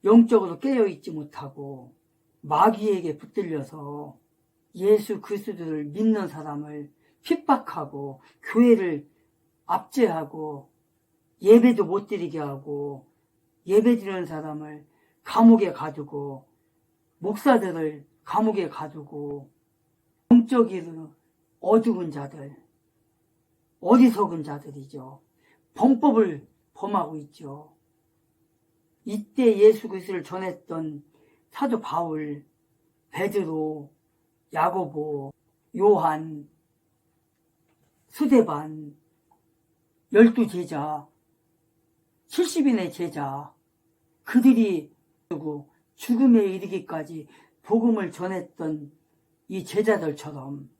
영적으로 깨어있지 못하고 마귀에게 붙들려서 예수 그리스도를 믿는 사람을 핍박하고 교회를 압제하고 예배도 못 드리게 하고 예배 드리는 사람을 감옥에 가두고 목사들을 감옥에 가두고 영적으로 어두운 자들, 어리석은 자들이죠. 범법을 범하고 있죠. 이때 예수 그리스도를 전했던 사도 바울, 베드로, 야고보, 요한, 스데반, 12제자, 70인의 제자, 그들이 죽음에 이르기까지 복음을 전했던 이 제자들처럼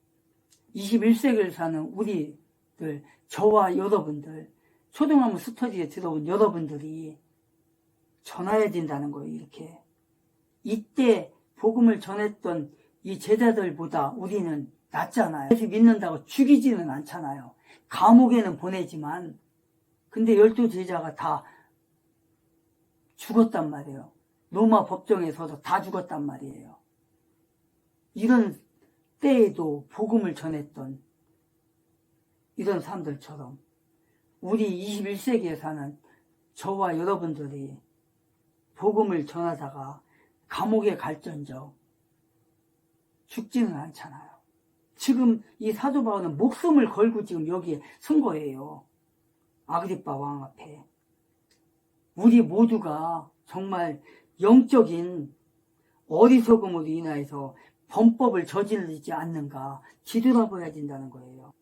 21세기를 사는 우리들, 저와 여러분들, 초등학교 스터디에 들어온 여러분들이 전해야 된다는 거예요. 이렇게 이때 복음을 전했던 이 제자들보다 우리는 낫잖아요. 예수 믿는다고 죽이지는 않잖아요. 감옥에는 보내지만 근데 12제자가 다 죽었단 말이에요. 로마 법정에서도 다 죽었단 말이에요. 이런 때에도 복음을 전했던 이런 사람들처럼 우리 21세기에 사는 저와 여러분들이 복음을 전하다가 감옥에 갈전적 죽지는 않잖아요. 지금 이 사도 바울은 목숨을 걸고 지금 여기에 선 거예요. 아그리빠 왕 앞에. 우리 모두가 정말 영적인 어리석음으로 인하여서 범법을 저지르지 않는가 뒤돌아봐야 된다는 거예요.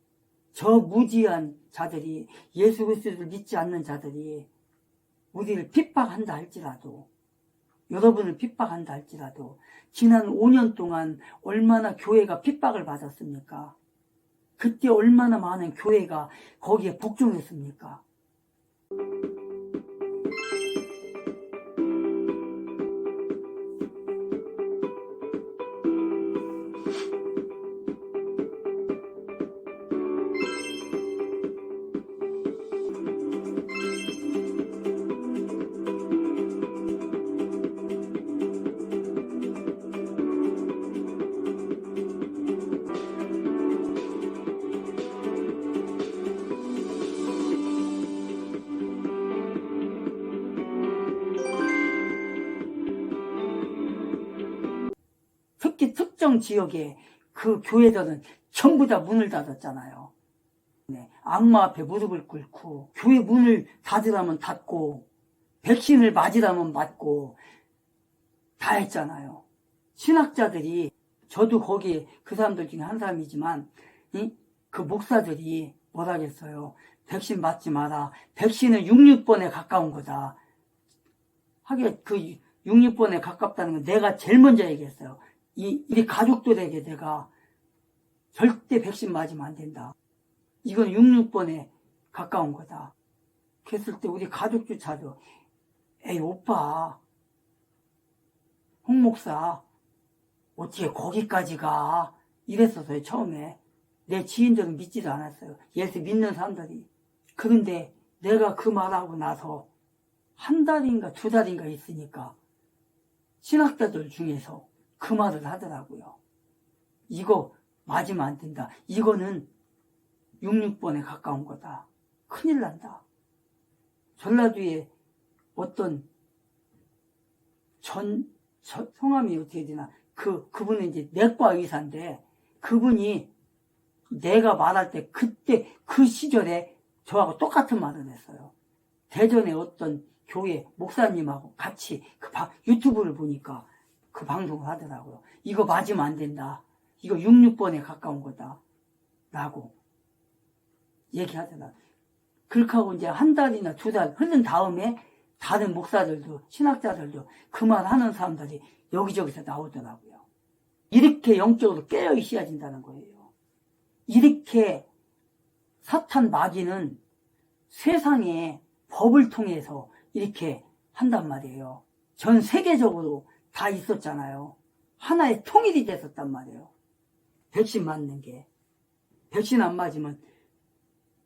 저 무지한 자들이, 예수 그리스도를 믿지 않는 자들이 우리를 핍박한다 할지라도, 여러분을 핍박한다 할지라도 지난 5년 동안 얼마나 교회가 핍박을 받았습니까? 그때 얼마나 많은 교회가 거기에 복종했습니까? 특히 특정 지역에 그 교회들은 전부 다 문을 닫았잖아요. 악마 앞에 무릎을 꿇고 교회 문을 닫으라면 닫고 백신을 맞으라면 맞고 다 했잖아요. 신학자들이, 저도 거기에 그 사람들 중에 한 사람이지만 그 목사들이 뭐라 했어요. 백신 맞지 마라. 백신은 66번에 가까운 거다. 하긴 그 66번에 가깝다는 건 내가 제일 먼저 얘기했어요. 우리 가족들에게 내가 절대 백신 맞으면 안 된다. 이건 66번에 가까운 거다. 그랬을 때 우리 가족조차도 에이 오빠, 홍 목사 어떻게 거기까지 가? 이랬었어요. 처음에. 내 지인들은 믿지도 않았어요. 예수 믿는 사람들이. 그런데 내가 그 말하고 나서 한 달인가 두 달인가 있으니까 신학자들 중에서 그 말을 하더라고요. 이거 맞으면 안 된다. 이거는 66번에 가까운 거다. 큰일 난다. 전라도에 어떤 성함이 어떻게 되나, 그분은 이제 내과 의사인데, 그분이 내가 말할 때 그때 그 시절에 저하고 똑같은 말을 했어요. 대전에 어떤 교회 목사님하고 같이 유튜브를 보니까 그 방송을 하더라고요. 이거 맞으면 안 된다. 이거 66번에 가까운 거다. 라고 얘기하더라고요. 그렇게 하고 이제 한 달이나 두 달 흐른 다음에 다른 목사들도, 신학자들도 그 말 하는 사람들이 여기저기서 나오더라고요. 이렇게 영적으로 깨어 있어야 된다는 거예요. 이렇게 사탄 마귀는 세상의 법을 통해서 이렇게 한단 말이에요. 전 세계적으로 다 있었잖아요. 하나의 통일이 됐었단 말이에요. 백신 맞는 게. 백신 안 맞으면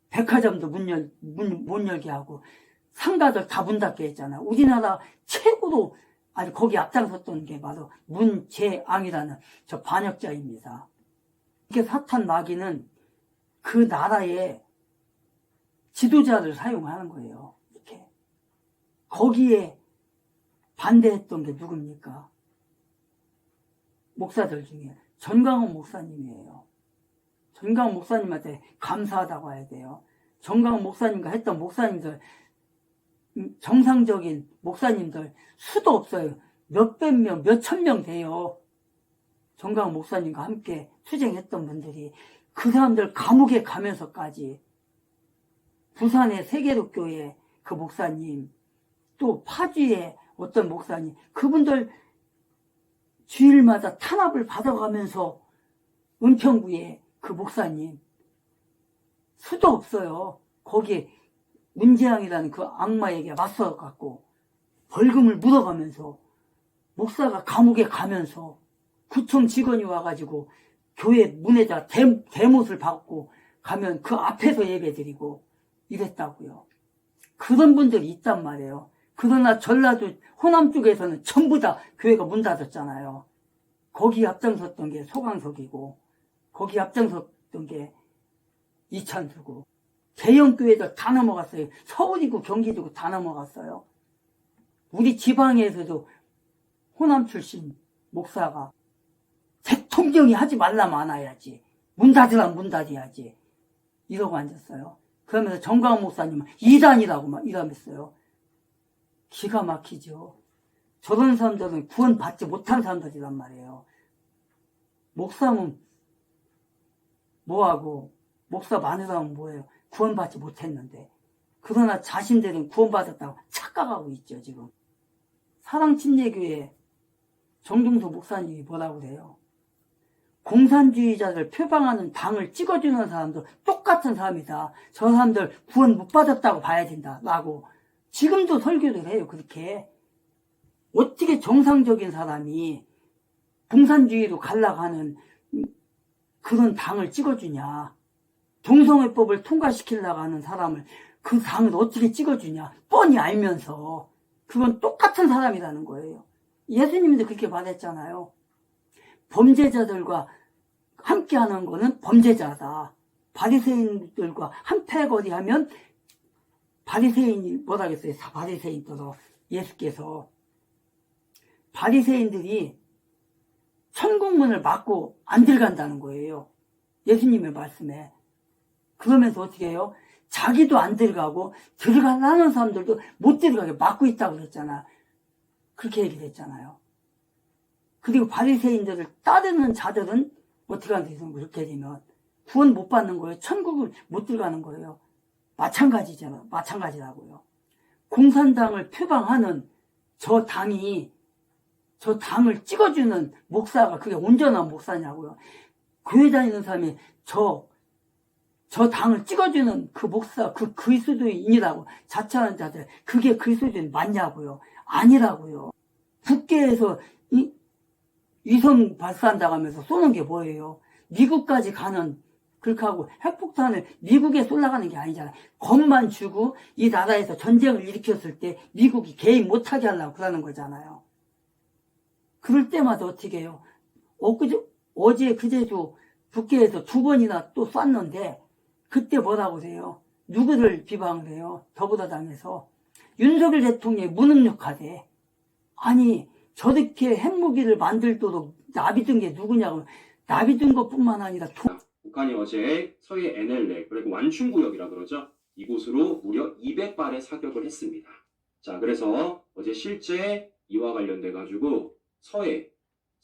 백화점도 못 열게 하고 상가들 다 문 닫게 했잖아요. 우리나라 최고로 아니 거기 앞장섰던 게 바로 문재앙이라는 저 반역자입니다. 이렇게 사탄 마귀는 그 나라의 지도자를 사용하는 거예요. 이렇게 거기에 반대했던 게 누굽니까? 목사들 중에 전광훈 목사님이에요. 전광훈 목사님한테 감사하다고 해야 돼요. 전광훈 목사님과 했던 목사님들, 정상적인 목사님들 수도 없어요. 몇백 명, 몇천 명 돼요. 전광훈 목사님과 함께 투쟁했던 분들이 그 사람들 감옥에 가면서까지 부산의 세계독교회 그 목사님, 또 파주의 어떤 목사님, 그분들 주일마다 탄압을 받아가면서 은평구의 그 목사님 수도 없어요. 거기에 문재앙이라는 그 악마에게 맞서갖고 벌금을 물어가면서 목사가 감옥에 가면서 구청 직원이 와가지고 교회 문에다 대못을 받고 가면 그 앞에서 예배드리고 이랬다고요. 그런 분들이 있단 말이에요. 그러나 전라도 호남 쪽에서는 전부 다 교회가 문 닫았잖아요. 거기 앞장섰던 게 소강석이고 거기 앞장섰던 게 이찬수고 대형교회도 다 넘어갔어요. 서울이고 경기도고 다 넘어갔어요. 우리 지방에서도 호남 출신 목사가 대통령이 하지 말라면 안 해야지. 문 닫으라면 문 닫아야지. 이러고 앉았어요. 그러면서 정광훈 목사님은 이단이라고 막 이러면서요. 기가 막히죠. 저런 사람들은 구원받지 못한 사람들이란 말이에요. 목사면 뭐하고 목사 마누라면 뭐예요. 구원받지 못했는데. 그러나 자신들은 구원받았다고 착각하고 있죠. 지금 사랑침례교회 정중수 목사님이 뭐라고 그래요. 공산주의자를 표방하는 당을 찍어주는 사람도 똑같은 사람이다. 저 사람들 구원 못 받았다고 봐야 된다 라고 지금도 설교를 해요. 그렇게 어떻게 정상적인 사람이 공산주의로 가려고 하는 그런 당을 찍어주냐. 동성애법을 통과시키려고 하는 사람을 그 당을 어떻게 찍어주냐. 뻔히 알면서. 그건 똑같은 사람이라는 거예요. 예수님도 그렇게 말했잖아요. 범죄자들과 함께하는 거는 범죄자다. 바리새인들과 한패거리하면 바리새인이 뭐라겠어요? 바리새인들로 예수께서 바리새인들이 천국문을 막고 안 들어간다는 거예요. 예수님의 말씀에. 그러면서 어떻게 해요? 자기도 안 들어가고 들어가려는 사람들도 못 들어가게 막고 있다고 그랬잖아. 그렇게 얘기를 했잖아요. 그리고 바리새인들을 따르는 자들은 어떻게 하는지 그렇게 되면 구원 못 받는 거예요. 천국을 못 들어가는 거예요. 마찬가지잖아. 마찬가지라고요. 공산당을 표방하는 저 당을 찍어주는 목사가 그게 온전한 목사냐고요. 교회 다니는 사람이 저 당을 찍어주는 그 목사, 그 그리스도인이라고 자처하는 자들, 그게 그리스도인 맞냐고요. 아니라고요. 국계에서 위성 발사한다고 하면서 쏘는 게 뭐예요? 미국까지 가는, 그렇게 하고 핵폭탄을 미국에 쏠라가는 게 아니잖아요. 겁만 주고 이 나라에서 전쟁을 일으켰을 때 미국이 개입 못하게 하려고 그러는 거잖아요. 그럴 때마다 어떻게 해요? 어제 그제도 국회에서 2번이나 또 쐈는데 그때 뭐라고 그래요? 누구를 비방을 해요? 더불어당에서 윤석열 대통령이 무능력하대. 아니 저렇게 핵무기를 만들도록 나비든 게 누구냐고. 나비든 것뿐만 아니라 북한이 어제 서해 NLL 그리고 완충구역이라 그러죠. 이곳으로 무려 200발의 사격을 했습니다. 자, 그래서 어제 실제 이와 관련돼 가지고 서해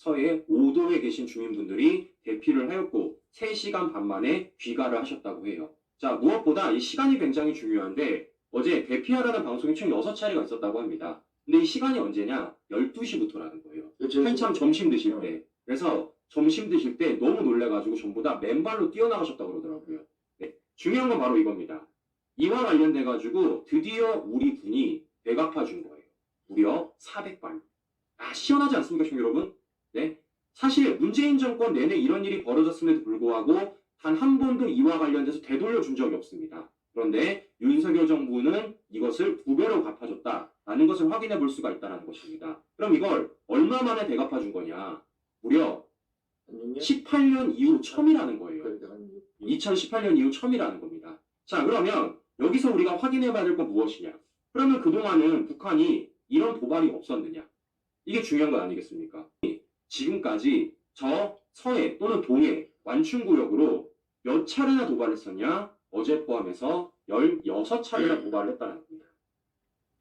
5도에 계신 주민분들이 대피를 하였고 3시간 반 만에 귀가를 하셨다고 해요. 자, 무엇보다 이 시간이 굉장히 중요한데 어제 대피하라는 방송이 총 6차례가 있었다고 합니다. 근데 이 시간이 언제냐? 12시부터라는 거예요. 한참 점심 드실 때. 그래서 점심 드실 때 너무 놀래가지고 전부 다 맨발로 뛰어나가셨다고 그러더라고요. 네, 중요한 건 바로 이겁니다. 이와 관련돼가지고 드디어 우리 군이 배갚아준 거예요. 무려 400발. 아, 시원하지 않습니까, 여러분? 네, 사실 문재인 정권 내내 이런 일이 벌어졌음에도 불구하고 단 한 번도 이와 관련돼서 되돌려준 적이 없습니다. 그런데 윤석열 정부는 이것을 2배로 갚아줬다. 라는 것을 확인해 볼 수가 있다는 것입니다. 그럼 이걸 얼마 만에 대갚아 준 거냐? 무려 18년 이후 처음이라는 거예요. 2018년 이후 처음이라는 겁니다. 자, 그러면 여기서 우리가 확인해 봐야 될 건 무엇이냐? 그러면 그동안은 북한이 이런 도발이 없었느냐? 이게 중요한 건 아니겠습니까? 지금까지 저 서해 또는 동해 완충구역으로 몇 차례나 도발했었냐? 어제 포함해서 16차례나 도발을 했다는 겁니다.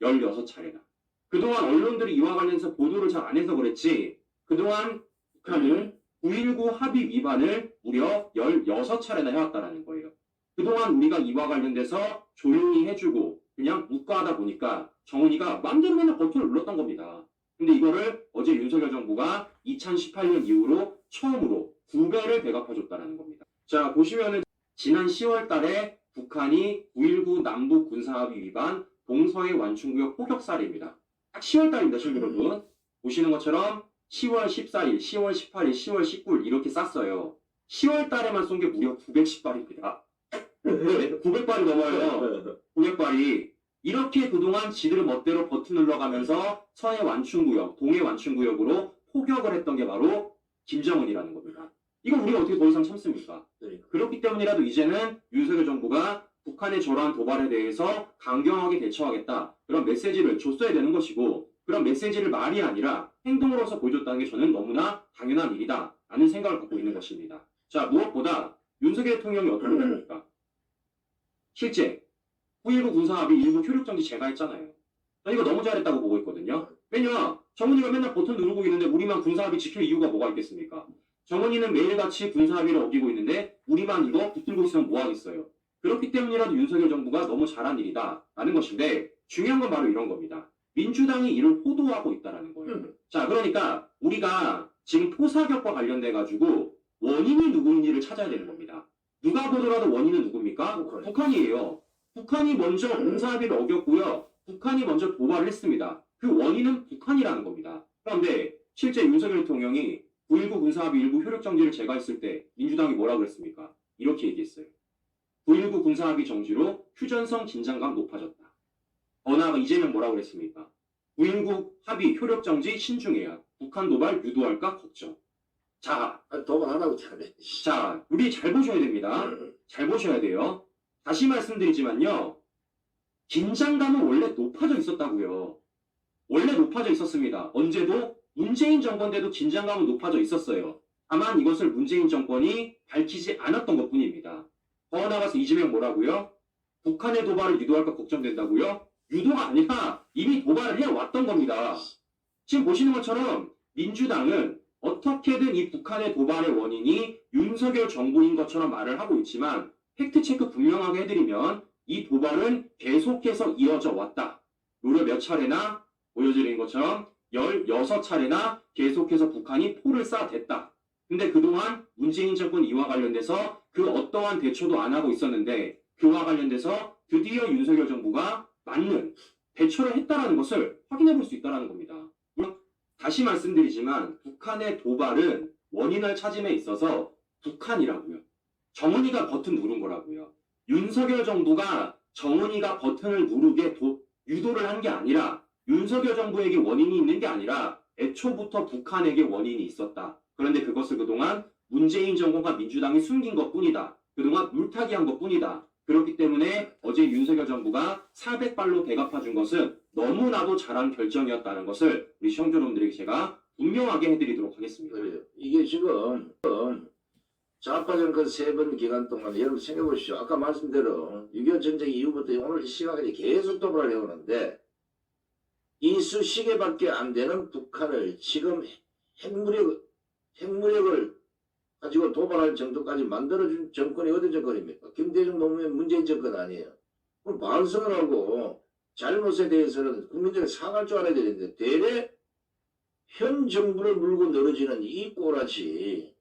16차례나. 그동안 언론들이 이와 관련해서 보도를 잘 안 해서 그랬지, 그동안 북한은 9.19 합의 위반을 무려 16차례나 해왔다는 거예요. 그동안 우리가 이와 관련돼서 조용히 해주고 그냥 묵과하다 보니까 정은이가 마음대로 맨날 버튼을 눌렀던 겁니다. 근데 이거를 어제 윤석열 정부가 2018년 이후로 처음으로 2배를 대갚아줬다는 겁니다. 자, 보시면은 지난 10월 달에 북한이 9.19 남북 군사합의 위반 동서해 완충구역 포격 살해입니다. 딱 10월 달입니다, 시청자 여러분. 보시는 것처럼 10월 14일, 10월 18일, 10월 19일 이렇게 쐈어요. 10월 달에만 쏜 게 무려 910발입니다. 900발이 넘어요. 900발이. 이렇게 그동안 지들 멋대로 버튼 눌러가면서 서해 완충구역, 동해 완충구역으로 포격을 했던 게 바로 김정은이라는 겁니다. 이거 우리가 어떻게 더 이상 참습니까? 그렇기 때문이라도 이제는 윤석열 정부가 북한의 저러한 도발에 대해서 강경하게 대처하겠다. 그런 메시지를 줬어야 되는 것이고, 그런 메시지를 말이 아니라 행동으로서 보여줬다는 게 저는 너무나 당연한 일이다 라는 생각을 갖고 있는 것입니다. 자, 무엇보다 윤석열 대통령이 어떻게 됩니까? 실제 9.19 군사합의 일부 효력정지 제가 했잖아요. 저 이거 너무 잘했다고 보고 있거든요. 왜냐, 정은이가 맨날 버튼 누르고 있는데 우리만 군사합의 지킬 이유가 뭐가 있겠습니까? 정은이는 매일같이 군사합의를 어기고 있는데 우리만 이거 붙들고 있으면 뭐 하겠어요? 그렇기 때문이라도 윤석열 정부가 너무 잘한 일이다 라는 것인데, 중요한 건 바로 이런 겁니다. 민주당이 이를 호도하고 있다는 거예요. 자, 그러니까 우리가 지금 포사격과 관련돼 가지고 원인이 누구인지를 찾아야 되는 겁니다. 누가 보더라도 원인은 누굽니까? 북한이에요. 북한이 먼저 군사합의를 어겼고요. 북한이 먼저 도발을 했습니다. 그 원인은 북한이라는 겁니다. 그런데 실제 윤석열 대통령이 9.19 군사합의 일부 효력정지를 제거했을 때 민주당이 뭐라 그랬습니까? 이렇게 얘기했어요. 9.19 군사합의 정지로 휴전성 긴장감 높아졌다. 나아가 이재명 뭐라고 그랬습니까? 9.19 합의 효력정지 신중해야 북한 도발 유도할까 걱정. 자, 도발하라고 잘해. 자, 우리 잘 보셔야 됩니다. 잘 보셔야 돼요. 다시 말씀드리지만요. 긴장감은 원래 높아져 있었다고요. 원래 높아져 있었습니다. 언제도 문재인 정권 때도 긴장감은 높아져 있었어요. 다만 이것을 문재인 정권이 밝히지 않았던 것뿐입니다. 더 나아가서 이재명 뭐라고요? 북한의 도발을 유도할까 걱정된다고요? 유도가 아니라 이미 도발을 해왔던 겁니다. 지금 보시는 것처럼 민주당은 어떻게든 이 북한의 도발의 원인이 윤석열 정부인 것처럼 말을 하고 있지만, 팩트체크 분명하게 해드리면 이 도발은 계속해서 이어져 왔다. 무려 몇 차례나 보여드린 것처럼 16차례나 계속해서 북한이 포를 쏴댔다. 근데 그동안 문재인 정권 이와 관련돼서 그 어떠한 대처도 안 하고 있었는데, 그와 관련돼서 드디어 윤석열 정부가 맞는 대처를 했다는 것을 확인해 볼 수 있다는 겁니다. 다시 말씀드리지만 북한의 도발은 원인을 찾음에 있어서 북한이라고요. 정은이가 버튼 누른 거라고요. 윤석열 정부가 정은이가 버튼을 누르게 유도를 한 게 아니라, 윤석열 정부에게 원인이 있는 게 아니라 애초부터 북한에게 원인이 있었다. 그런데 그것을 그동안 문재인 정권과 민주당이 숨긴 것뿐이다. 그동안 물타기 한 것뿐이다. 그렇기 때문에 어제 윤석열 정부가 400발로 대갚아준 것은 너무나도 잘한 결정이었다는 것을 우리 시청자 여러분들에게 제가 분명하게 해드리도록 하겠습니다. 이게 지금 좌파전 그 3번 기간 동안 여러분 생각해 보십시오. 아까 말씀대로 6.25 전쟁 이후부터 오늘 이 시간까지 계속 도발을 해오는데, 이쑤시개밖에 안 되는 북한을 지금 핵무력을 가지고 도발할 정도까지 만들어준 정권이 어떤 정권입니까? 김대중 노무현 문재인 정권 아니에요. 그럼 반성을 하고 잘못에 대해서는 국민들이 사과할 줄 알아야 되는데, 대래 현 정부를 물고 늘어지는 이 꼬라지,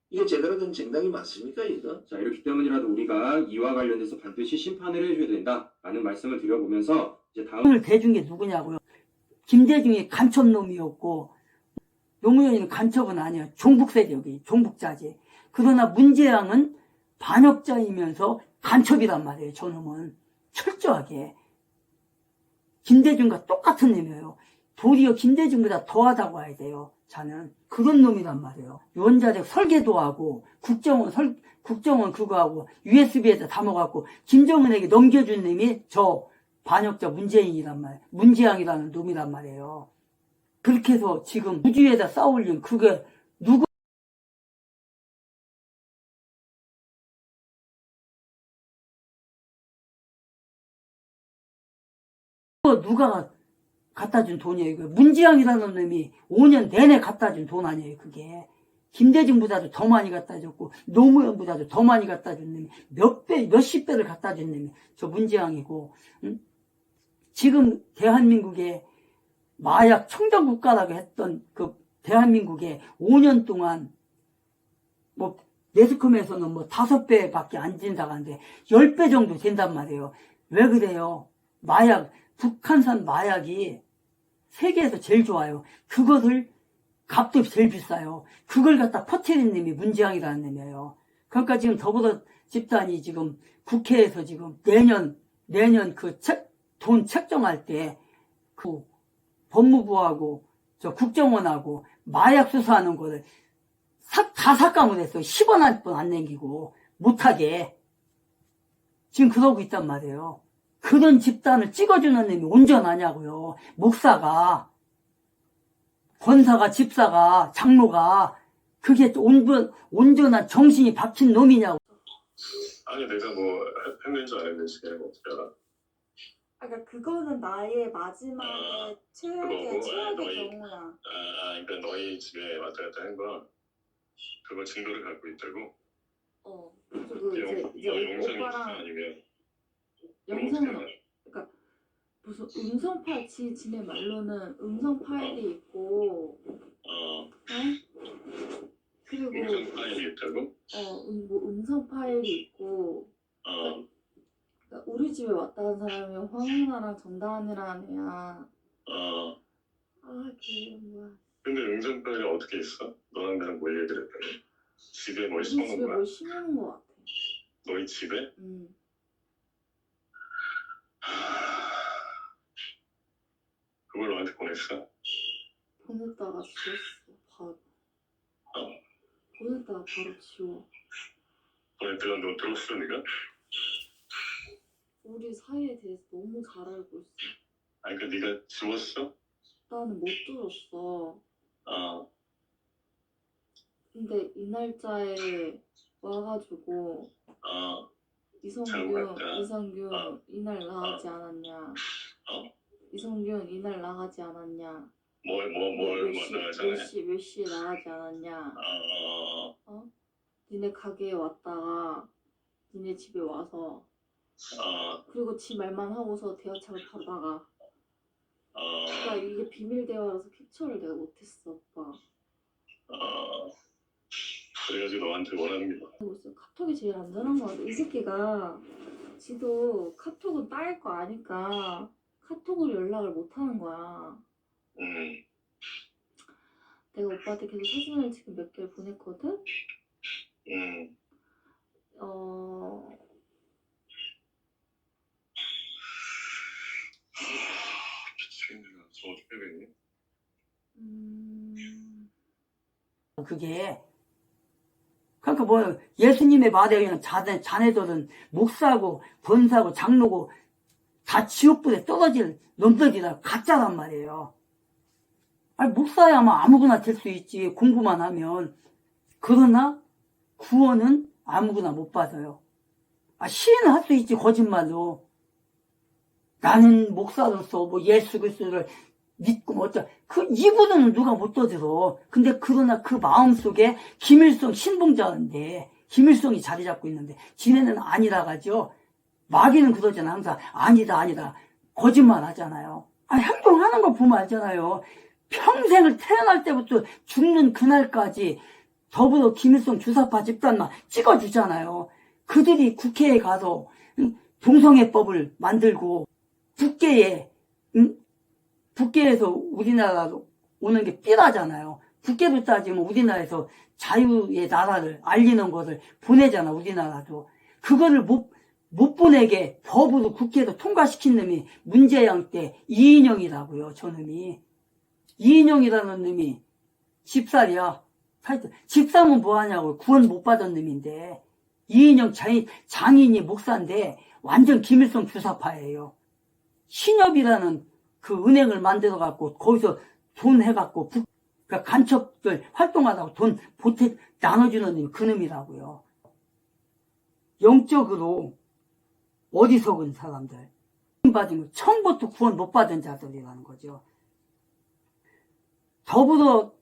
이게 제대로 된 정당이 맞습니까, 이거? 자, 이렇기 때문이라도 우리가 이와 관련해서 반드시 심판을 해줘야 된다라는 말씀을 드려보면서, 이제 다음 오늘 대준 게 누구냐고요. 김대중이 간첩놈이었고, 노무현이는 간첩은 아니에요. 종북세력이, 종북자지. 그러나 문재양은 반역자이면서 간첩이란 말이에요. 저놈은 철저하게. 김대중과 똑같은 놈이에요. 도리어 김대중보다 더하다고 해야 돼요. 자는 그런 놈이란 말이에요. 원자력 설계도 하고 국정원 그거 하고 USB에다 담아갖고 김정은에게 넘겨준 놈이 저 반역자 문재인이란 말이에요. 문재양이라는 놈이란 말이에요. 그렇게 해서 지금 우주에다 쌓아올린 그게 누구 누가 갖다 준 돈이에요. 이거 문지양이라는 놈이 5년 내내 갖다 준 돈 아니에요. 그게 김대중보다도 더 많이 갖다 줬고 노무현보다도 더 많이 갖다 준 놈이 몇십 배를 갖다 준 놈이 저 문지양이고, 응? 지금 대한민국에 마약 청정국가라고 했던 그 대한민국에 5년 동안 뭐 매스컴에서는 뭐 5배밖에 안 진다고 하는데 10배 정도 된단 말이에요. 왜 그래요? 마약, 북한산 마약이 세계에서 제일 좋아요. 그것을 값도 제일 비싸요. 그걸 갖다 퍼뜨린 놈이 문재양이라는 놈이에요. 그러니까 지금 더불어 집단이 지금 국회에서 지금 내년 그 돈 책정할 때 그 법무부하고 저 국정원하고 마약 수사하는 거를 다 삭감을 했어요. 10원 한 번 안 남기고 못하게 지금 그러고 있단 말이에요. 그런 집단을 찍어주는 놈이 온전하냐고요. 목사가, 권사가, 집사가, 장로가 그게 온전한 정신이 박힌 놈이냐고. 아니 내가 뭐 했는지 안 했는지 그냥 어떻게 알아? 그러니까 그거는 나의 마지막에 최악의 너희- 경우야. 그러니까 너희 집에 왔다 갔다 한 건 그거 증거를 갖고 있다고? 그리고 이제 영상이 있어 오빠랑 아니면 영상은 그러니까 무슨 음성 파일 지네 말로는 음성 파일이 있고, 그리고 음성 파일이 있다고? 뭐 음성 파일이 있고. 그러니까 우리 집에 왔다 간 사람이 황은아랑 정다은이라는 애야. 걔 뭐야? 근데 음성 파일이 어떻게 있어? 너랑 나랑 뭐 얘기를 했다고? 집에 뭘 우리 심어놓은 집에 거야? 뭘 심어놓은 거 같아. 너희 집에? 그걸 너한테 보냈어? 보냈다가 지웠어. 바로. 보냈다가 바로 지워. 보냈다가 너 들었어 네가? 우리 사이에 대해서 너무 잘 알고 있어. 아니 그러니까 네가 지웠어? 나는 못 들었어. 어. 근데 이 날짜에 와가지고 잘못했다. 이성균 이날 나가지 않았냐? 이성균 이날 나가지 않았냐? 뭘 나가잖아요. 몇 시에 나가지 않았냐? 니네 가게에 왔다가 니네 집에 와서 그리고 지 말만 하고서 대화창을 바로 나가. 그러니까 이게 비밀 대화라서 캡처를 내가 못했어, 오빠. 그래가지고 너한테 원하는 게 뭐야? 카톡이 제일 안전한 거 같아. 이 새끼가 지도 카톡은 따일 거 아니까 카톡으로 연락을 못 하는 거야. 내가 오빠한테 계속 사진을 지금 몇 개를 보냈거든? 미치겠네. 저 어떻게 되니? 그게 그러니까 뭐 예수님의 말에 의한 자네들은 목사고 권사고 장로고 다 지옥불에 떨어질 놈들이라 가짜란 말이에요. 아니 목사야만 아무거나 될 수 있지 공부만 하면. 그러나 구원은 아무거나 못 받아요. 시인은 할 수 있지 거짓말로. 나는 목사로서 뭐 예수 그리스도를 믿고 뭐 이분은 누가 못 떠들어. 근데 그러나 그 마음속에 김일성 신봉자인데 김일성이 자리 잡고 있는데 지네는 아니라 가죠. 마귀는 그러잖아. 항상 아니다 거짓말 하잖아요. 행동하는 거 보면 알잖아요. 평생을 태어날 때부터 죽는 그날까지 더불어 김일성 주사파 집단만 찍어주잖아요. 그들이 국회에 가서 동성애법을 만들고 북계에서 우리나라로 오는 게 삐라잖아요. 북계로 따지면 우리나라에서 자유의 나라를 알리는 것을 보내잖아, 우리나라도. 그거를 못 보내게 법으로 국회에서 통과시킨 놈이 문재양 때 이인영이라고요. 저놈이. 이인영이라는 놈이 집살이야. 집사면 뭐하냐고. 구원 못 받은 놈인데. 이인영 장인이 목사인데 완전 김일성 주사파예요. 신협이라는 그 은행을 만들어갖고 거기서 돈 해갖고 그러니까 간첩들 활동하다가 돈 보태 나눠주는 놈이 그 놈이라고요. 영적으로 어리석은 사람들, 받으면 처음부터 구원 못 받은 자들이라는 거죠. 더불어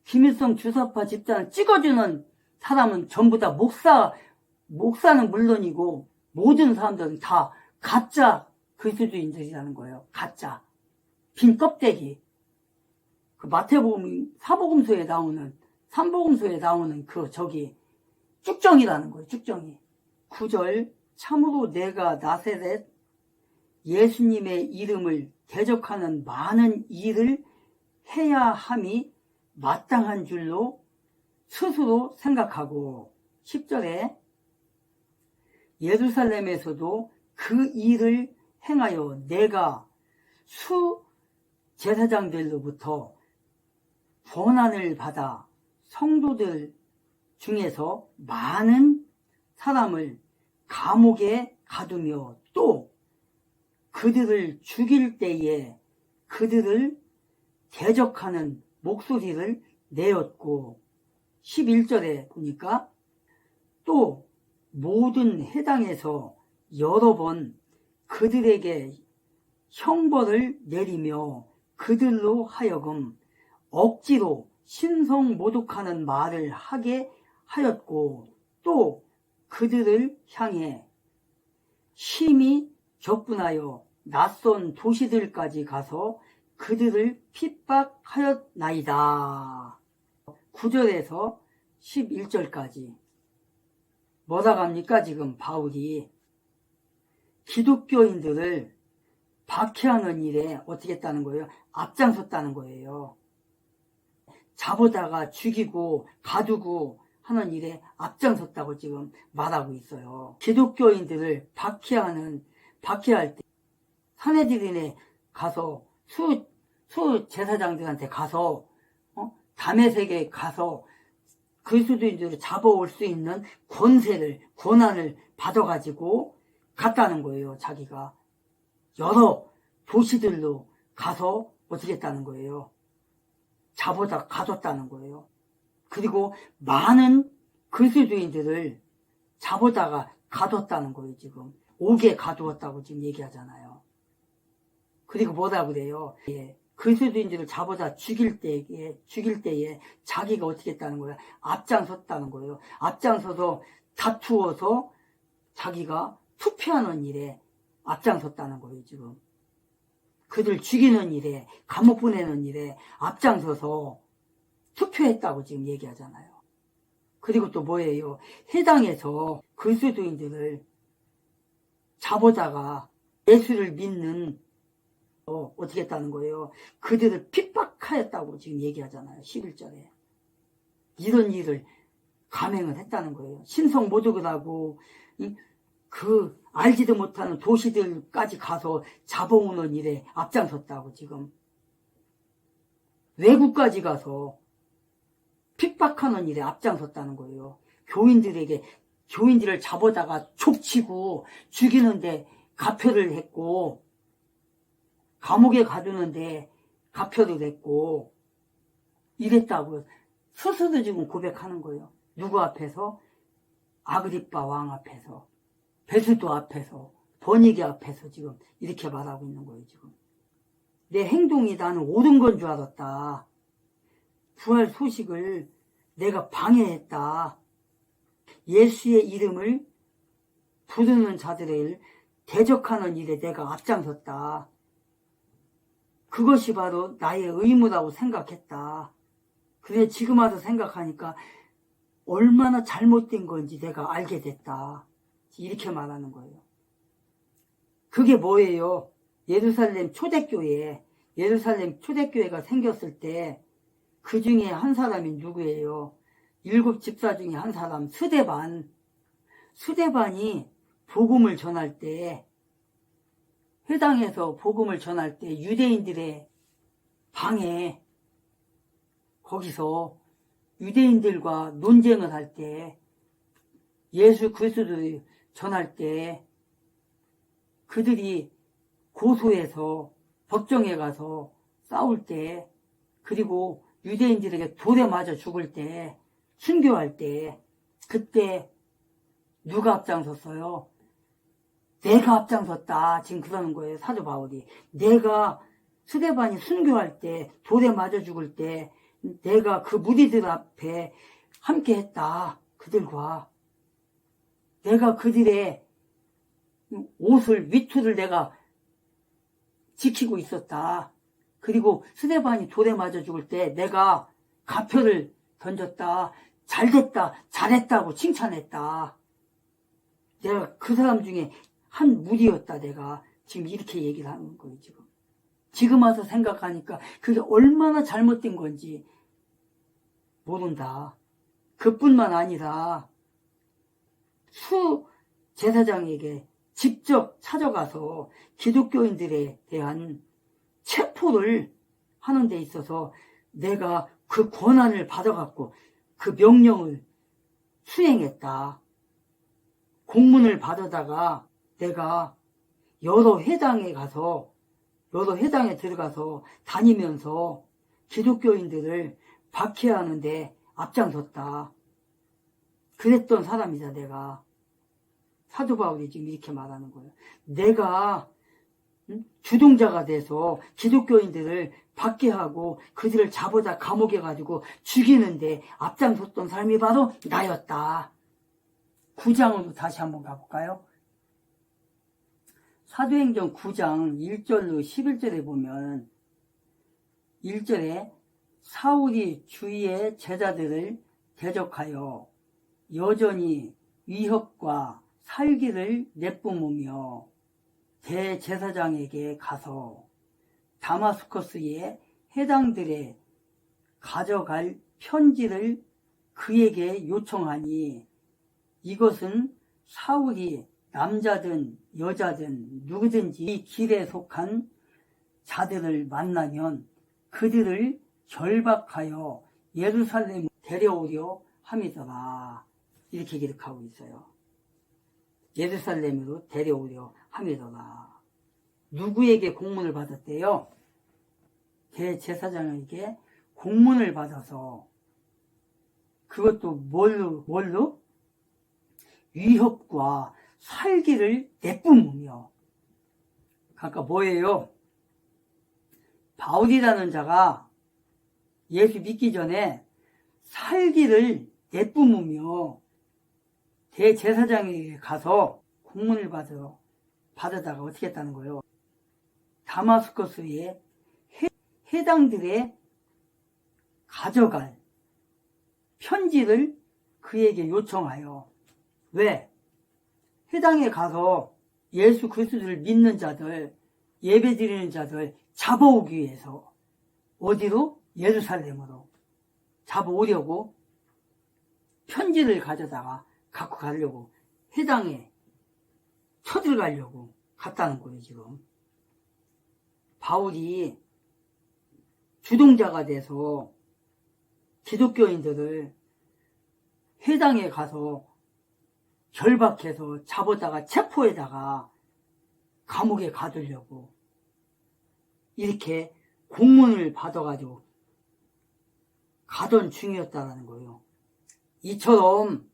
김일성 주사파 집단을 찍어주는 사람은 전부 다 목사는 물론이고 모든 사람들은 다 가짜 그리스도인들이라는 거예요. 가짜. 빈 껍데기. 그 마태복음 사복음서에 나오는 삼복음서에 나오는 그 쭉정이라는 거예요. 쭉정이. 9절 참으로 내가 나세렛 예수님의 이름을 대적하는 많은 일을 해야 함이 마땅한 줄로 스스로 생각하고 10절에 예루살렘에서도 그 일을 행하여 내가 수 제사장들로부터 권한을 받아 성도들 중에서 많은 사람을 감옥에 가두며 또 그들을 죽일 때에 그들을 대적하는 목소리를 내었고 11절에 보니까 또 모든 해당에서 여러 번 그들에게 형벌을 내리며 그들로 하여금 억지로 신성모독하는 말을 하게 하였고 또 그들을 향해 심히 격분하여 낯선 도시들까지 가서 그들을 핍박하였나이다. 9절에서 11절까지 뭐라 합니까? 지금 바울이 기독교인들을 박해하는 일에 어떻게 했다는 거예요? 앞장섰다는 거예요. 잡아다가 죽이고 가두고 하는 일에 앞장섰다고 지금 말하고 있어요. 기독교인들을 박해할 때 사내들인에 가서 수 제사장들한테 가서 다메섹에 가서 그리스도인들을 잡아올 수 있는 권한을 받아가지고 갔다는 거예요. 자기가 여러 도시들로 가서 어떻게 했다는 거예요. 잡아다 가뒀다는 거예요. 그리고 많은 그리스도인들을 잡아다가 가뒀다는 거예요. 지금 옥에 가두었다고 지금 얘기하잖아요. 그리고 뭐라 그래요? 예, 그리스도인들을 잡아다 죽일 때에 자기가 어떻게 했다는 거예요? 앞장섰다는 거예요. 앞장서서 다투어서 자기가 투표하는 일에 앞장섰다는 거예요. 지금 그들 죽이는 일에 감옥 보내는 일에 앞장서서 투표했다고 지금 얘기하잖아요. 그리고 또 뭐예요? 해당에서 그리스도인들을 잡아다가 예수를 믿는 어떻게 했다는 거예요? 그들을 핍박하였다고 지금 얘기하잖아요. 11절에. 이런 일을 감행을 했다는 거예요. 신성모독을 하고 그 알지도 못하는 도시들까지 가서 잡아오는 일에 앞장섰다고 지금. 외국까지 가서 핍박하는 일에 앞장섰다는 거예요. 교인들을 잡아다가 족치고 죽이는데 가표를 했고 감옥에 가두는데 가표를 했고 이랬다고 스스로 지금 고백하는 거예요. 누구 앞에서? 아그리빠 왕 앞에서, 베스도 앞에서, 버니게 앞에서 지금 이렇게 말하고 있는 거예요. 지금 내 행동이 나는 옳은 건 줄 알았다. 부활 소식을 내가 방해했다. 예수의 이름을 부르는 자들을 대적하는 일에 내가 앞장섰다. 그것이 바로 나의 의무라고 생각했다. 그래 지금 와서 생각하니까 얼마나 잘못된 건지 내가 알게 됐다. 이렇게 말하는 거예요. 그게 뭐예요? 예루살렘 초대교회가 생겼을 때 그 중에 한 사람이 누구예요? 7 집사 중에 한 사람 스데반이 복음을 전할 때, 회당에서 복음을 전할 때 유대인들의 방에 거기서 유대인들과 논쟁을 할 때 예수 그리스도를 전할 때 그들이 고소해서 법정에 가서 싸울 때 그리고 유대인들에게 돌에 맞아 죽을 때 순교할 때 그때 누가 앞장섰어요? 내가 앞장섰다. 지금 그러는 거예요. 사도 바울이. 내가 스데반이 순교할 때 돌에 맞아 죽을 때 내가 그 무리들 앞에 함께 했다. 그들과. 내가 그들의 옷을, 위투를 내가 지키고 있었다. 그리고 스데반이 돌에 맞아 죽을 때 내가 가표를 던졌다. 잘됐다. 잘했다고 칭찬했다. 내가 그 사람 중에 한 무리였다. 내가 지금 이렇게 얘기를 하는 거예요. 지금 와서 생각하니까 그게 얼마나 잘못된 건지 모른다. 그뿐만 아니라 수 제사장에게 직접 찾아가서 기독교인들에 대한 체포를 하는 데 있어서 내가 그 권한을 받아갖고 그 명령을 수행했다. 공문을 받아다가 내가 여러 회당에 들어가서 다니면서 기독교인들을 박해하는데 앞장섰다. 그랬던 사람이다, 내가. 사도 바울이 지금 이렇게 말하는 거예요. 내가 주동자가 돼서 기독교인들을 박해하고 그들을 잡아다 감옥에 가지고 죽이는데 앞장섰던 사람이 바로 나였다. 9장으로 다시 한번 가볼까요? 사도행전 9장 1절로 11절에 보면 1절에 사울이 주위의 제자들을 대적하여 여전히 위협과 살기를 내뿜으며 대제사장에게 가서 다마스커스의 해당들에 가져갈 편지를 그에게 요청하니 이것은 사울이 남자든 여자든 누구든지 이 길에 속한 자들을 만나면 그들을 결박하여 예루살렘 데려오려 함이더라. 이렇게 기록하고 있어요. 예루살렘으로 데려오려 함이더라. 누구에게 공문을 받았대요? 대제사장에게 공문을 받아서 그것도 뭘로? 위협과 살기를 내뿜으며. 아까 뭐예요? 바울이라는 자가 예수 믿기 전에 살기를 내뿜으며 대제사장에게 가서 공문을 받아다가 어떻게 했다는 거예요? 다마스커스의 해당들에 가져갈 편지를 그에게 요청하여. 왜? 회당에 가서 예수 그리스도를 믿는 자들, 예배드리는 자들 잡아오기 위해서. 어디로? 예루살렘으로 잡아오려고 편지를 가져다가 갖고 가려고 회당에 쳐들어가려고 갔다는 거예요. 지금 바울이 주동자가 돼서 기독교인들을 회당에 가서 결박해서 잡아다가 체포해다가 감옥에 가두려고 이렇게 공문을 받아가지고 가던 중이었다는 거예요. 이처럼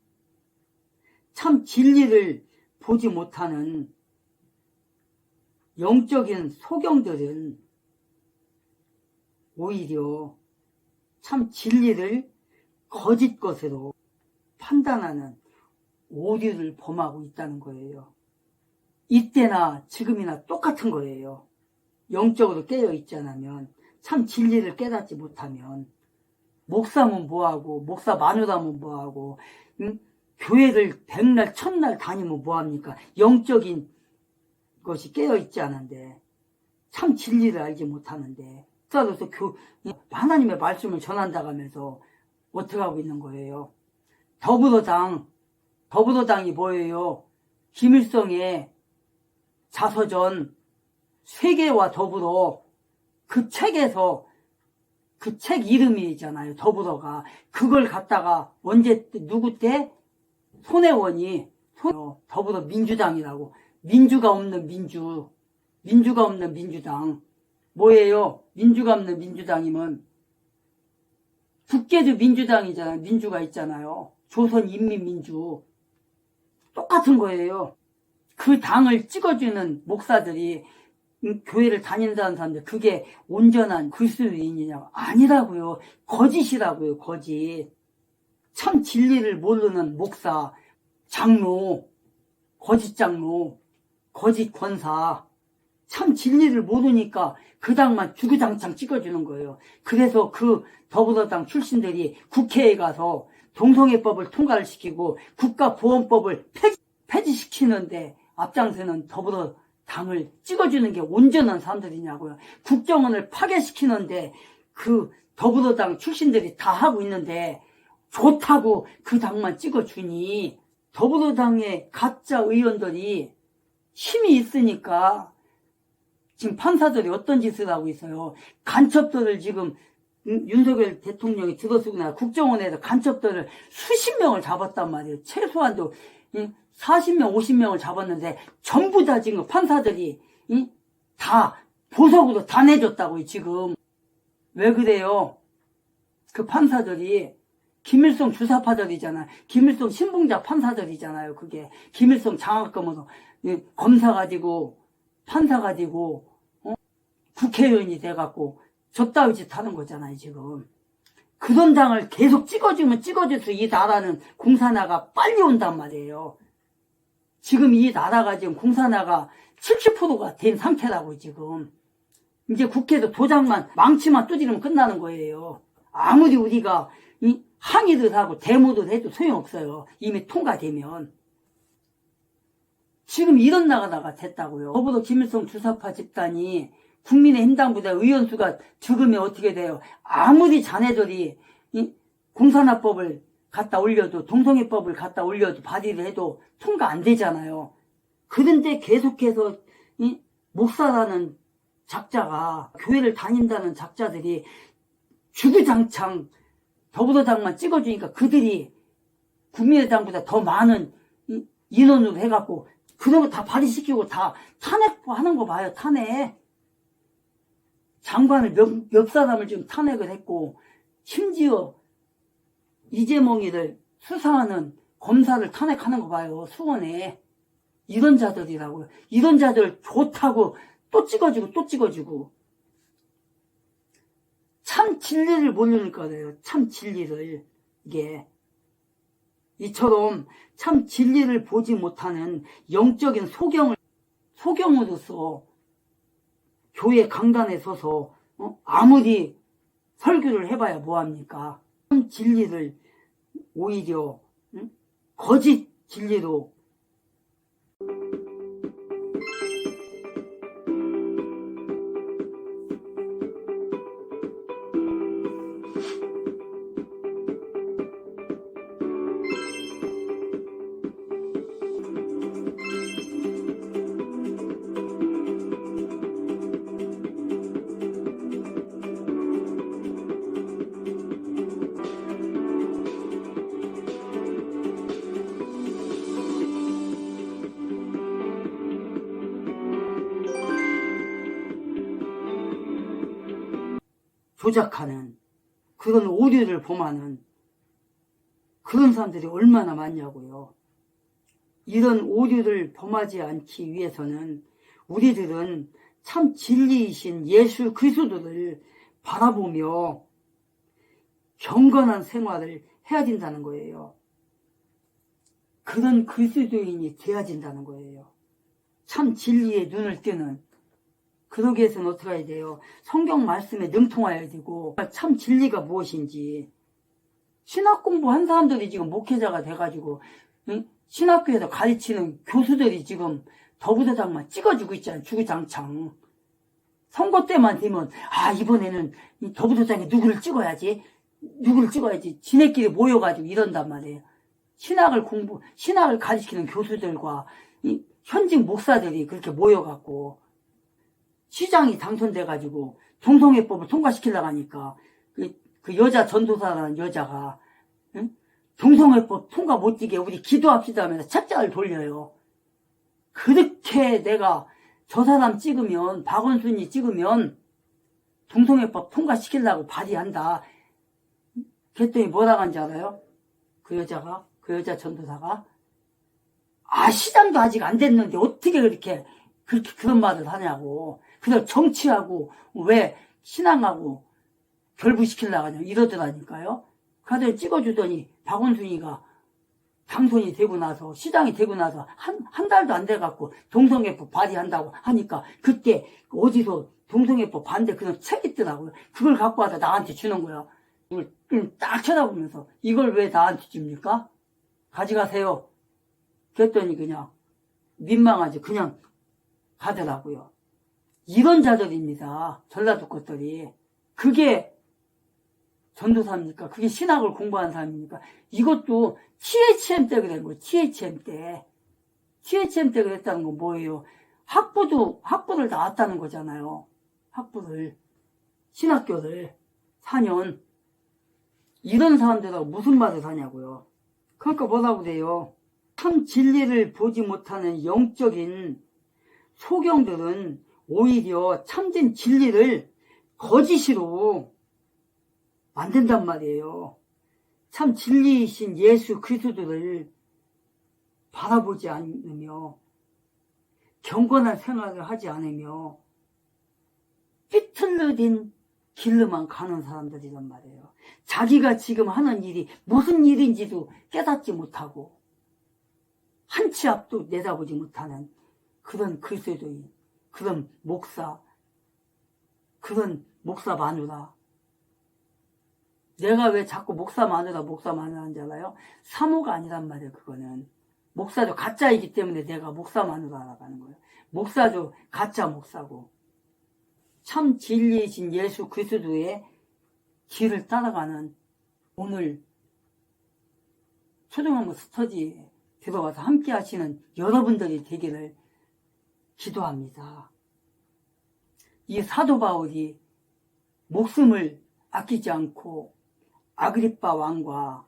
참 진리를 보지 못하는 영적인 소경들은 오히려 참 진리를 거짓 것으로 판단하는 오류를 범하고 있다는 거예요. 이때나 지금이나 똑같은 거예요. 영적으로 깨어있지 않으면, 참 진리를 깨닫지 못하면, 목사면 뭐하고, 목사 마누라면 뭐하고, 교회를 백날 천날 다니면 뭐합니까? 영적인 것이 깨어있지 않은데, 참 진리를 알지 못하는데, 목사로서 하나님의 말씀을 전한다고 하면서 어떻게 하고 있는 거예요? 더불어당이 뭐예요? 김일성의 자서전 3개와 더불어 그 책에서 그 책 이름이잖아요. 더불어가. 그걸 갖다가 언제 누구 때 손혜원이 더불어 민주당이라고. 민주가 없는 민주가 없는 민주당. 뭐예요? 민주가 없는 민주당이면 국계도 민주당이잖아요. 민주가 있잖아요. 조선인민민주. 똑같은 거예요. 그 당을 찍어주는 목사들이 교회를 다닌다는 사람들, 그게 온전한 그리스도인이냐고. 아니라고요. 거짓이라고요. 거짓. 참 진리를 모르는 목사, 장로, 거짓 장로, 거짓 권사, 참 진리를 모르니까 그 당만 주구장창 찍어주는 거예요. 그래서 그 더불어당 출신들이 국회에 가서 동성애법을 통과를 시키고 국가보안법을 폐지시키는데 앞장서는 더불어당을 찍어주는 게 온전한 사람들이냐고요. 국정원을 파괴시키는데 그 더불어당 출신들이 다 하고 있는데 좋다고 그 당만 찍어주니, 더불어당의 가짜 의원들이 힘이 있으니까 지금 판사들이 어떤 짓을 하고 있어요. 간첩들을 지금 윤석열 대통령이 들어서고 나 국정원에서 간첩들을 수십 명을 잡았단 말이에요. 최소한도 40명, 50명을 잡았는데 전부 다 지금 판사들이 다 보석으로 다 내줬다고요. 지금. 왜 그래요? 그 판사들이 김일성 주사파들이잖아요. 김일성 신봉자 판사들이잖아요. 그게 김일성 장학금으로 검사 가지고 판사 가지고 국회의원이 돼갖고 저따위 짓 하는 거잖아요. 지금. 그런 당을 계속 찍어주면 찍어줘서 이 나라는 공산화가 빨리 온단 말이에요. 지금 이 나라가 지금 공산화가 70%가 된 상태라고. 지금 이제 국회에서 도장만 망치만 두드리면 끝나는 거예요. 아무리 우리가 항의를 하고 데모를 해도 소용없어요. 이미 통과되면. 지금 이런 나라가 됐다고요. 더불어 김일성 주사파 집단이 국민의힘당보다 의원수가 적으면 어떻게 돼요? 아무리 자네들이 공산화법을 갖다 올려도, 동성애법을 갖다 올려도, 발의를 해도 통과 안 되잖아요. 그런데 계속해서 목사라는 작자가, 교회를 다닌다는 작자들이 주구장창 더불어당만 찍어주니까 그들이 국민의당보다 더 많은 인원으로 해갖고 그런 거 다 발의시키고 다 탄핵하는 거 봐요. 탄핵. 장관을 몇 사람을 지금 탄핵을 했고, 심지어 이재명이를 수사하는 검사를 탄핵하는 거 봐요. 수원에. 이런 자들이라고요. 이런 자들 좋다고 또 찍어주고 또 찍어주고. 참 진리를 모르는 거예요. 참 진리를. 이게 이처럼 참 진리를 보지 못하는 영적인 소경으로서 교회 강단에 서서 아무리 설교를 해봐야 뭐합니까? 참 진리를 오히려 거짓 진리로 조작하는 그런 오류를 범하는 그런 사람들이 얼마나 많냐고요. 이런 오류를 범하지 않기 위해서는 우리들은 참 진리이신 예수 그리스도를 바라보며 경건한 생활을 해야 된다는 거예요. 그런 그리스도인이 되어야 된다는 거예요. 참 진리에 눈을 뜨는. 그러기 위해서는 어떻게 해야 돼요? 성경 말씀에 능통해야 되고, 참 진리가 무엇인지. 신학 공부한 사람들이 지금 목회자가 돼가지고 신학교에서 가르치는 교수들이 지금 더불어당만 찍어주고 있잖아요. 주구장창. 선거 때만 되면 이번에는 더불어당에 누구를 찍어야지 지네끼리 모여가지고 이런단 말이에요. 신학을 가르치는 교수들과 이 현직 목사들이 그렇게 모여갖고 시장이 당선돼가지고 동성애법을 통과시키려고 하니까 그 여자 전도사라는 여자가 응? 동성애법 통과 못되게 우리 기도합시다 하면서 책자를 돌려요. 그렇게 내가 저 사람 찍으면 박원순이 찍으면 동성애법 통과시키려고 발의한다. 그랬더니 뭐라고 한지 알아요? 그 여자 전도사가 시장도 아직 안 됐는데 어떻게 그렇게 그런 말을 하냐고. 그래서 정치하고 왜 신앙하고 결부시키려고 하냐 이러더라니까요. 그래서 찍어주더니 박원순이가 당선이 되고 나서 시장이 되고 나서 한 달도 안 돼갖고 동성애법 발의한다고 하니까 그때 어디서 동성애법 반대 그런 책 있더라고요. 그걸 갖고 와서 나한테 주는 거야. 이걸 딱 쳐다보면서 이걸 왜 나한테 줍니까? 가져가세요. 그랬더니 그냥 민망하지 그냥 가더라고요. 이런 자들입니다. 전라도 것들이. 그게 전도사입니까? 그게 신학을 공부하는 사람입니까? 이것도 THM 때 그런 거예요. THM 때. THM 때 그랬다는 건 뭐예요? 학부를 나왔다는 거잖아요. 학부를. 신학교를 4년. 이런 사람들하고 무슨 말을 하냐고요. 그러니까 뭐라고 그래요? 참 진리를 보지 못하는 영적인 소경들은 오히려 참된 진리를 거짓으로 만든단 말이에요. 참 진리이신 예수 그리스도를 바라보지 않으며 경건한 생활을 하지 않으며 삐뚤어진 길로만 가는 사람들이란 말이에요. 자기가 지금 하는 일이 무슨 일인지도 깨닫지 못하고 한 치 앞도 내다보지 못하는 그런 그리스도인, 그런 목사, 그런 목사 마누라. 내가 왜 자꾸 목사 마누라 하는지 알아요? 사모가 아니란 말이에요. 그거는 목사도 가짜이기 때문에 내가 목사 마누라라고 하는 거예요. 목사도 가짜 목사고 참 진리이신 예수 그리스도의 길을 따라가는 오늘 초등학교 스터디에 들어와서 함께 하시는 여러분들이 되기를 기도합니다. 이 사도 바울이 목숨을 아끼지 않고 아그리빠 왕과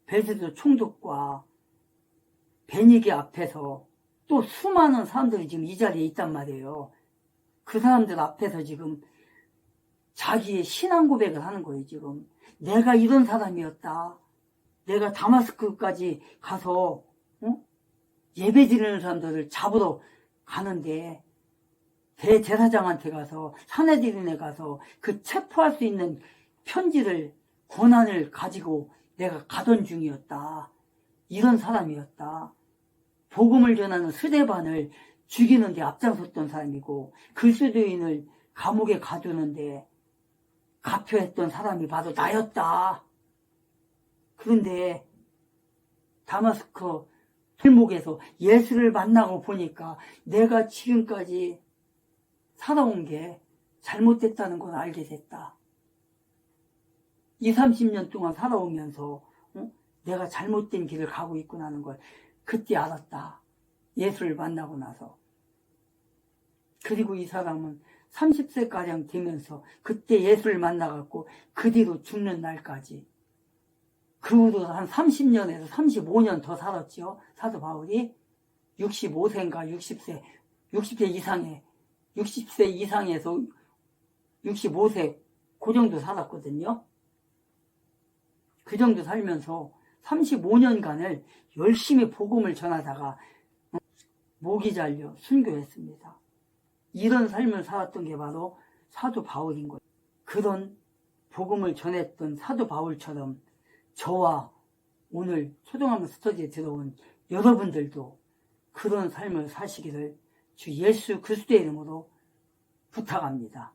베드로 총독과 베니게 앞에서 또 수많은 사람들이 지금 이 자리에 있단 말이에요. 그 사람들 앞에서 지금 자기의 신앙 고백을 하는 거예요. 지금 내가 이런 사람이었다. 내가 다마스크까지 가서 예배 드리는 사람들을 잡으러 가는데 대제사장한테 가서 사내들인에 가서 그 체포할 수 있는 편지를 권한을 가지고 내가 가던 중이었다. 이런 사람이었다. 복음을 전하는 스데반을 죽이는 데 앞장섰던 사람이고 그리스도인을 감옥에 가두는데 가표했던 사람이 바로 나였다. 그런데 다마스커 길목에서 예수를 만나고 보니까 내가 지금까지 살아온 게 잘못됐다는 걸 알게 됐다. 20, 30년 동안 살아오면서 내가 잘못된 길을 가고 있구나는 걸 그때 알았다. 예수를 만나고 나서. 그리고 이 사람은 30세가량 되면서 그때 예수를 만나갖고 그 뒤로 죽는 날까지 그 후로 한 30년에서 35년 더 살았죠. 사도 바울이 65세인가 60세 이상에 60세 이상에서 65세 그 정도 살았거든요. 그 정도 살면서 35년간을 열심히 복음을 전하다가 목이 잘려 순교했습니다. 이런 삶을 살았던 게 바로 사도 바울인 거예요. 그런 복음을 전했던 사도 바울처럼 저와 오늘 초등학교 스터디에 들어온 여러분들도 그런 삶을 사시기를 주 예수 그리스도의 이름으로 부탁합니다.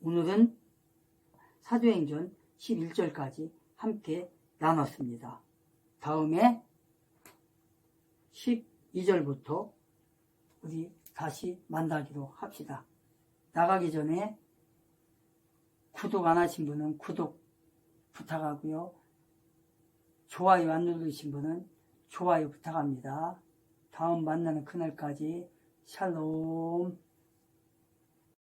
오늘은 사도행전 11절까지 함께 나눴습니다. 다음에 12절부터 우리 다시 만나기로 합시다. 나가기 전에 구독 안 하신 분은 구독 부탁하고요. 좋아요 안 누르신 분은 좋아요 부탁합니다. 다음 만나는 그날까지 샬롬.